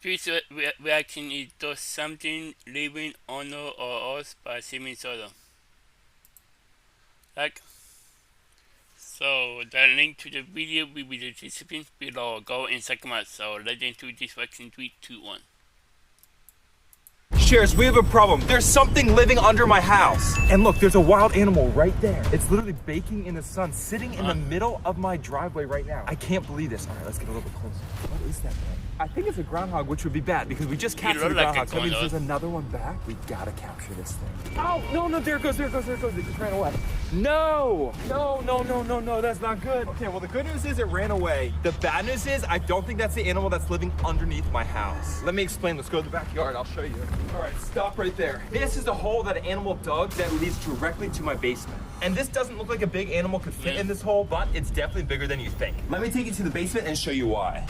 This reaction is does something living honor or us by seeming solo. Like, so the link to the video will be the description below. Go and check them out. So let's get into this reaction. 3, 2, 1. Shares, we have a problem. There's something living under my house. And look, there's a wild animal right there. It's literally baking in the sun, sitting in the middle of my driveway right now. I can't believe this. All right, let's get a little bit closer. What is that, man? I think it's a groundhog, which would be bad because we just captured a groundhog. So that means there's another one back. We gotta capture this thing. Oh, no, there it goes. It just ran away. No, that's not good. Okay, well, the good news is it ran away. The bad news is I don't think that's the animal that's living underneath my house. Let me explain. Let's go to the backyard. I'll show you. All right, stop right there. This is the hole that an animal dug that leads directly to my basement. And this doesn't look like a big animal could fit in this hole, but it's definitely bigger than you think. Let me take you to the basement and show you why.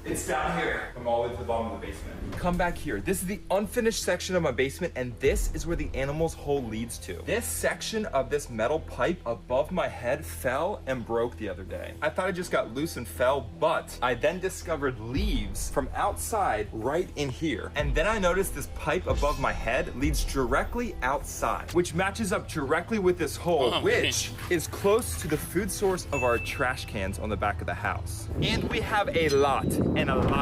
It's down here. I'm all the way to the bottom of the basement. Come back here. This is the unfinished section of my basement, and this is where the animal's hole leads to. This section of this metal pipe above my head fell and broke the other day. I thought it just got loose and fell, but I then discovered leaves from outside right in here. And then I noticed this pipe above my head leads directly outside, which matches up directly with this hole, which is close to the food source of our trash cans on the back of the house. And we have a lot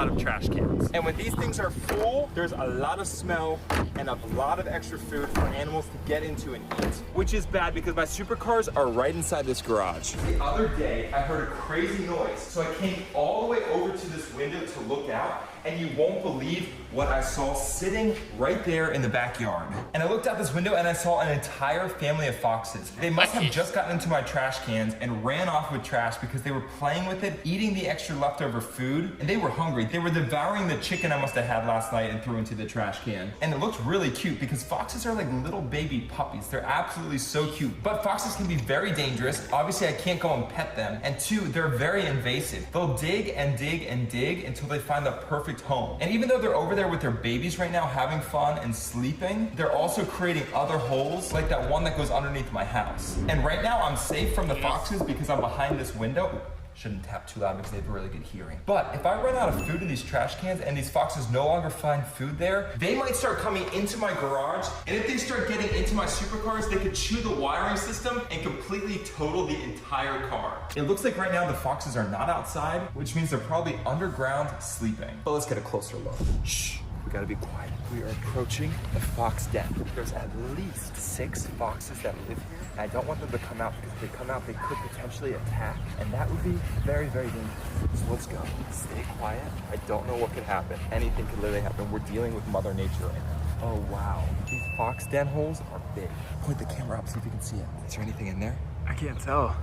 of trash cans. And when these things are full, there's a lot of smell and a lot of extra food for animals to get into and eat, which is bad because my supercars are right inside this garage. The other day, I heard a crazy noise, so I came all the way over to this window to look out, and you won't believe what I saw sitting right there in the backyard. And I looked out this window and I saw an entire family of foxes. They must have just gotten into my trash cans and ran off with trash because they were playing with it, eating the extra leftover food, and they were hungry. They were devouring the chicken I must have had last night and threw into the trash can. And it looked really cute because foxes are like little baby puppies. They're absolutely so cute. But foxes can be very dangerous. Obviously, I can't go and pet them. And two, they're very invasive. They'll dig and dig and dig until they find the perfect home. And even though they're over there with their babies right now having fun and sleeping, they're also creating other holes like that one that goes underneath my house. And right now I'm safe from the foxes because I'm behind this window. Shouldn't tap too loud because they have really good hearing. But if I run out of food in these trash cans and these foxes no longer find food there, they might start coming into my garage. And if they start getting into my supercars, they could chew the wiring system and completely total the entire car. It looks like right now the foxes are not outside, which means they're probably underground sleeping. But let's get a closer look. Shh. We gotta be quiet. We are approaching the fox den. There's at least 6 foxes that live here. And I don't want them to come out because if they come out, they could potentially attack. And that would be very, very dangerous. So let's go. Stay quiet. I don't know what could happen. Anything could literally happen. We're dealing with Mother Nature right now. Oh, wow. These fox den holes are big. Point the camera up, see if you can see it. Is there anything in there? I can't tell.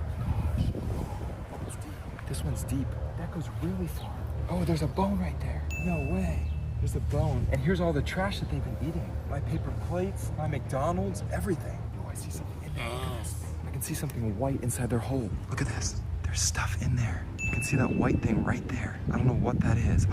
Gosh. It's deep. This one's deep. That goes really far. Oh, there's a bone right there. No way. There's a bone. And here's all the trash that they've been eating. My paper plates, my McDonald's, everything. Oh, I see something in there. Look at this. I can see something white inside their hole. Look at this. There's stuff in there. You can see that white thing right there. I don't know what that is.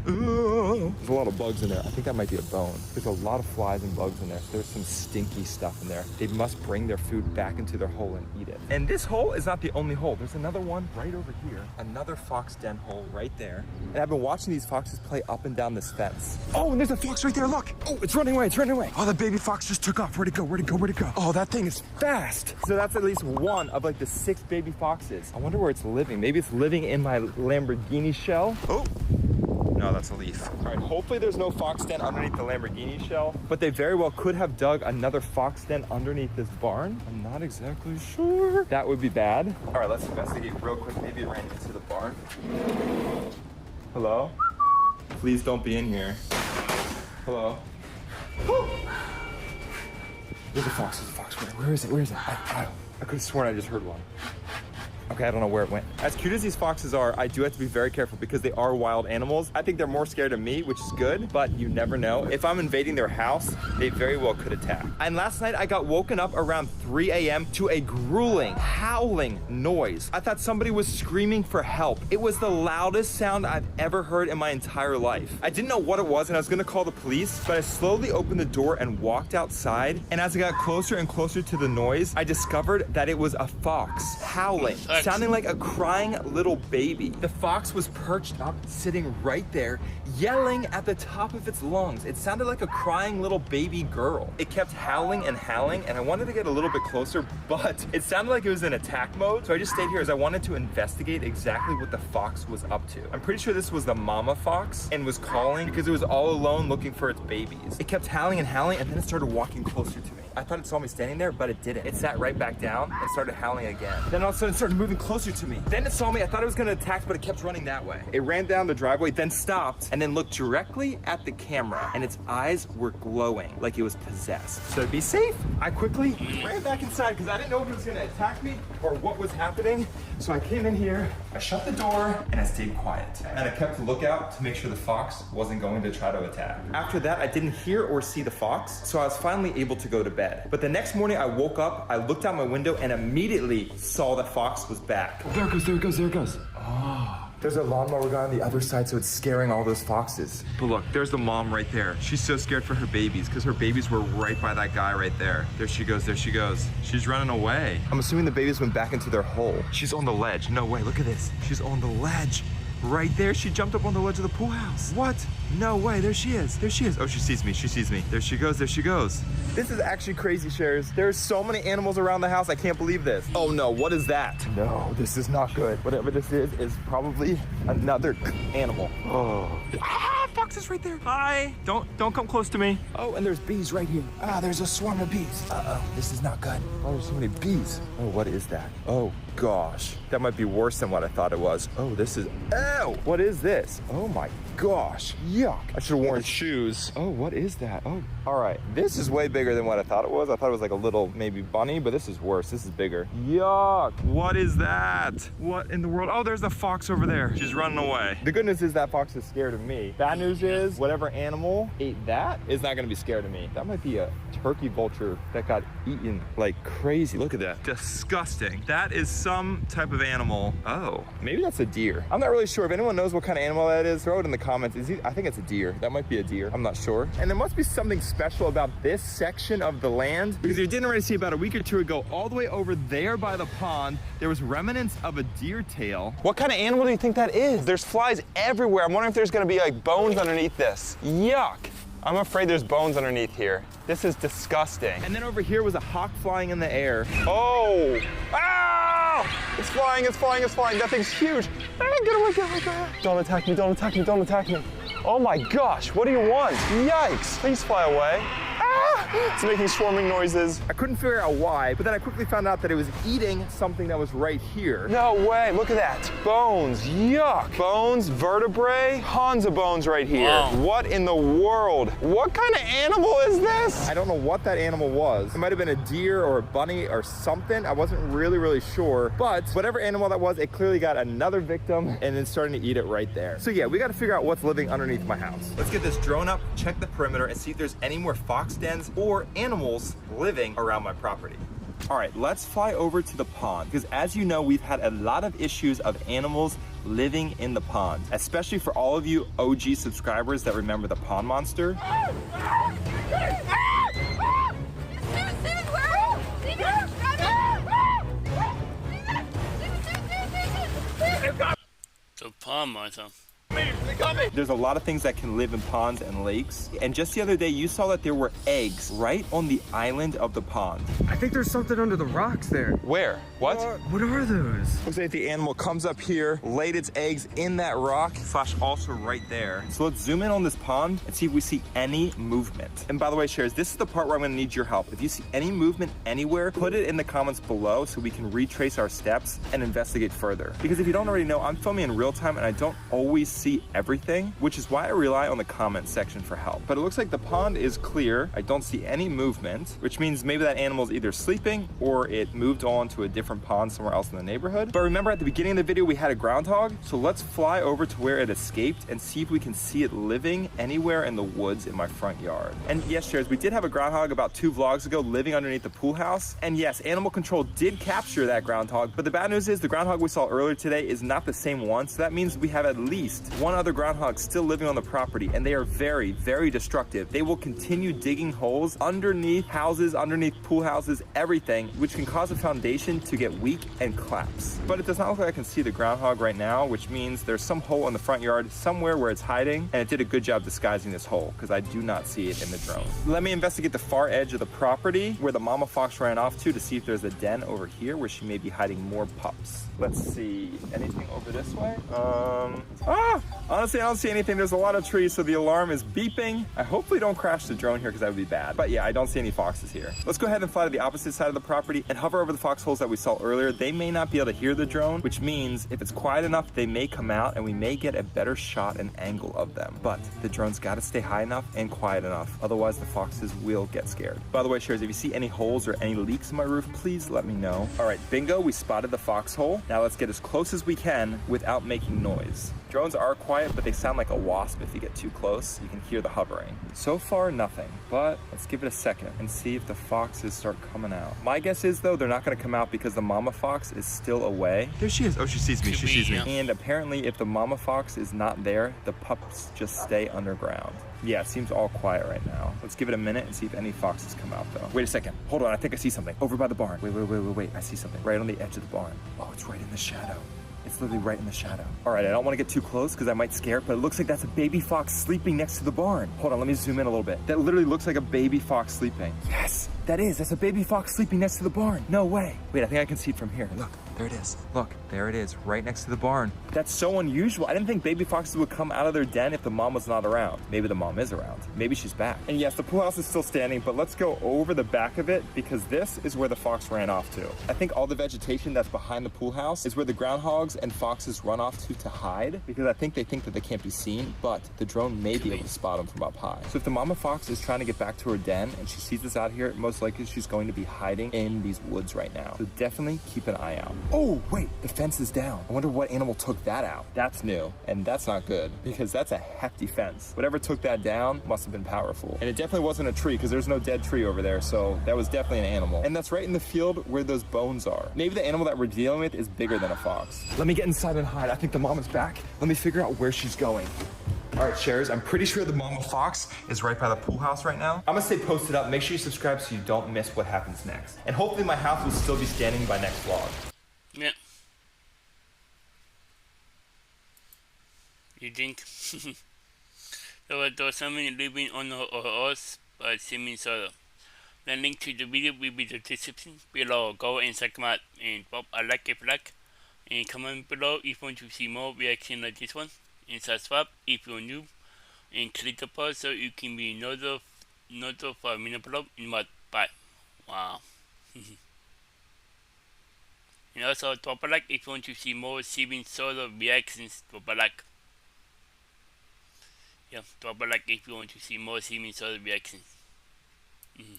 There's a lot of bugs in there. I think that might be a bone. There's a lot of flies and bugs in there. So there's some stinky stuff in there. They must bring their food back into their hole and eat it. And this hole is not the only hole. There's another one right over here. Another fox den hole right there. And I've been watching these foxes play up and down this fence. Oh, and there's a fox right there. Look. Oh, it's running away. It's running away. Oh, the baby fox just took off. Where'd it go? Where'd it go? Where'd it go? Oh, that thing is fast. So that's at least one of like the 6 baby foxes. I wonder where it's living. Maybe it's living in my Lamborghini shell. Oh. No, that's a leaf. All right, hopefully there's no fox den underneath the Lamborghini shell, but they very well could have dug another fox den underneath this barn. I'm not exactly sure. That would be bad. All right, let's investigate real quick. Maybe it ran into the barn. Hello? Please don't be in here. Hello? There's a fox, there's a fox. Where is it? Where is it? I could have sworn I just heard one. Okay, I don't know where it went. As cute as these foxes are, I do have to be very careful because they are wild animals. I think they're more scared of me, which is good, but you never know. If I'm invading their house, they very well could attack. And last night I got woken up around 3 a.m. to a grueling, howling noise. I thought somebody was screaming for help. It was the loudest sound I've ever heard in my entire life. I didn't know what it was and I was gonna call the police, but I slowly opened the door and walked outside. And as I got closer and closer to the noise, I discovered that it was a fox howling What? sounding like a crying little baby. The fox was perched up, sitting right there, yelling at the top of its lungs. It sounded like a crying little baby girl. It kept howling, and I wanted to get a little bit closer, but it sounded like it was in attack mode. So I just stayed here as I wanted to investigate exactly what the fox was up to. I'm pretty sure this was the mama fox and was calling because it was all alone looking for its babies. It kept howling, and then it started walking closer to me. I thought it saw me standing there, but it didn't. It sat right back down and started howling again. Then all of a sudden it started moving closer to me. Then it saw me. I thought it was gonna attack, but it kept running that way. It ran down the driveway, then stopped, and then looked directly at the camera, and its eyes were glowing like it was possessed. So to be safe, I quickly ran back inside because I didn't know if it was gonna attack me or what was happening. So I came in here, I shut the door, and I stayed quiet. And I kept a lookout to make sure the fox wasn't going to try to attack. After that, I didn't hear or see the fox, so I was finally able to go to bed. But the next morning I woke up, I looked out my window, and immediately saw the fox was back. Oh, there it goes. Oh. There's a lawnmower guy on the other side, so it's scaring all those foxes. But look, there's the mom right there. She's so scared for her babies because her babies were right by that guy right there. There she goes. She's running away. I'm assuming the babies went back into their hole. She's on the ledge. No way, look at this. She's on the ledge. Right there, she jumped up on the ledge of the pool house. What? No way, there she is. Oh, she sees me. There she goes. This is actually crazy, Shares. There's so many animals around the house, I can't believe this. Oh no, what is that? No, this is not good. Whatever this is probably another animal. Oh. Ah, fox is right there. Hi. Don't come close to me. Oh, and there's bees right here. Ah, there's a swarm of bees. Uh-oh, this is not good. Oh, there's so many bees. Oh, what is that? Oh gosh, that might be worse than what I thought it was. Oh, this is, ow, what is this? Oh my gosh, yuck. I should have worn shoes. Oh, what is that? Oh, all right, this is way bigger than what I thought it was. I thought it was like a little maybe bunny, but this is worse. This is bigger. Yuck, what is that? What in the world? Oh, there's the fox over there. She's running away. The good news is that fox is scared of me. Bad news is whatever animal ate that is not gonna be scared of me. That might be a turkey vulture that got eaten like crazy. Look at that, disgusting. That is some type of animal. Oh, maybe that's a deer. I'm not really sure. If anyone knows what kind of animal that is, throw it in the comments. I think it's a deer. That might be a deer. I'm not sure. And there must be something special about this section of the land because you didn't already see about a week or two ago, all the way over there by the pond, there was remnants of a deer tail. What kind of animal do you think that is? There's flies everywhere. I'm wondering if there's gonna be like bones underneath this. Yuck. I'm afraid there's bones underneath here. This is disgusting. And then over here was a hawk flying in the air. Oh! Ah! It's flying. That thing's huge. Ah, get away. Don't attack me. Oh my gosh, what do you want? Yikes, please fly away. It's making swarming noises. I couldn't figure out why, but then I quickly found out that it was eating something that was right here. No way, look at that. Bones, yuck. Bones, vertebrae, tons of bones right here. Wow. What in the world? What kind of animal is this? I don't know what that animal was. It might have been a deer or a bunny or something. I wasn't really sure, but whatever animal that was, it clearly got another victim and it's starting to eat it right there. So yeah, we gotta figure out what's living underneath my house. Let's get this drone up, check the perimeter, and see if there's any more fox dens or animals living around my property. All right, let's fly over to the pond because as you know, we've had a lot of issues of animals living in the pond, especially for all of you OG subscribers that remember the pond monster. The pond monster. There's a lot of things that can live in ponds and lakes. And just the other day, you saw that there were eggs right on the island of the pond. I think there's something under the rocks there. Where? What? What are those? Looks like the animal comes up here, laid its eggs in that rock, / also right there. So let's zoom in on this pond and see if we see any movement. And by the way, Shares, this is the part where I'm gonna need your help. If you see any movement anywhere, put it in the comments below so we can retrace our steps and investigate further. Because if you don't already know, I'm filming in real time and I don't always see everything, which is why I rely on the comment section for help. But it looks like the pond is clear. I don't see any movement, which means maybe that animal is either sleeping or it moved on to a different pond somewhere else in the neighborhood. But remember at the beginning of the video, we had a groundhog. So let's fly over to where it escaped and see if we can see it living anywhere in the woods in my front yard. And yes, Shares, we did have a groundhog about 2 vlogs ago living underneath the pool house. And yes, animal control did capture that groundhog. But the bad news is the groundhog we saw earlier today is not the same one. So that means we have at least one other groundhogs still living on the property, and they are very, very destructive. They will continue digging holes underneath houses, underneath pool houses, everything, which can cause the foundation to get weak and collapse. But it does not look like I can see the groundhog right now, which means there's some hole in the front yard somewhere where it's hiding, and it did a good job disguising this hole because I do not see it in the drone. Let me investigate the far edge of the property where the mama fox ran off to see if there's a den over here where she may be hiding more pups. Let's see, anything over this way? Honestly, I don't see anything. There's a lot of trees, so the alarm is beeping. I hopefully don't crash the drone here because that would be bad. But yeah, I don't see any foxes here. Let's go ahead and fly to the opposite side of the property and hover over the foxholes that we saw earlier. They may not be able to hear the drone, which means if it's quiet enough, they may come out and we may get a better shot and angle of them. But the drone's got to stay high enough and quiet enough. Otherwise, the foxes will get scared. By the way, shares, if you see any holes or any leaks in my roof, please let me know. All right, bingo, we spotted the foxhole. Now let's get as close as we can without making noise. Drones are quiet, but they sound like a wasp if you get too close. You can hear the hovering. So far, nothing, but let's give it a second and see if the foxes start coming out. My guess is, though, they're not gonna come out because the mama fox is still away. There she is. Oh, she sees me, she sees me. And apparently, if the mama fox is not there, the pups just stay underground. Yeah, it seems all quiet right now. Let's give it a minute and see if any foxes come out, though. Wait a second. Hold on, I think I see something. Over by the barn. Wait. I see something right on the edge of the barn. Oh, it's right in the shadow. It's literally right in the shadow. All right, I don't want to get too close because I might scare it, but it looks like that's a baby fox sleeping next to the barn. Hold on, let me zoom in a little bit. That literally looks like a baby fox sleeping. Yes, that's a baby fox sleeping next to the barn. No way. Wait, I think I can see it from here. Look, there it is. Look, there it is, right next to the barn. That's so unusual. I didn't think baby foxes would come out of their den if the mom was not around. Maybe the mom is around. Maybe she's back. And yes, the pool house is still standing, but let's go over the back of it because this is where the fox ran off to. I think all the vegetation that's behind the pool house is where the groundhogs and foxes run off to hide because I think they think that they can't be seen, but the drone may be able to spot them from up high. So if the mama fox is trying to get back to her den and she sees us out here, most likely she's going to be hiding in these woods right now. So definitely keep an eye out. Oh, wait, the fence is down. I wonder what animal took that out. That's new, and that's not good because that's a hefty fence. Whatever took that down must have been powerful. And it definitely wasn't a tree because there's no dead tree over there, so that was definitely an animal. And that's right in the field where those bones are. Maybe the animal that we're dealing with is bigger than a fox. Let me get inside and hide. I think the mom is back. Let me figure out where she's going. All right, shares, I'm pretty sure the mama fox is right by the pool house right now. I'm gonna stay posted up. Make sure you subscribe so you don't miss what happens next. And hopefully my house will still be standing by next vlog. Yeah. You think? There was someone living on us, but seeming so. The link to the video will be in the description below. Go and check them out and pop a like if you like. And comment below if you want to see more reaction like this one. And subscribe if you're new. And click the bell so you can be notified when I upload in what? Bye. Wow. And also drop a like if you want to see more Steven solo reactions. Drop a like. Yeah, drop a like if you want to see more Steven solo reactions.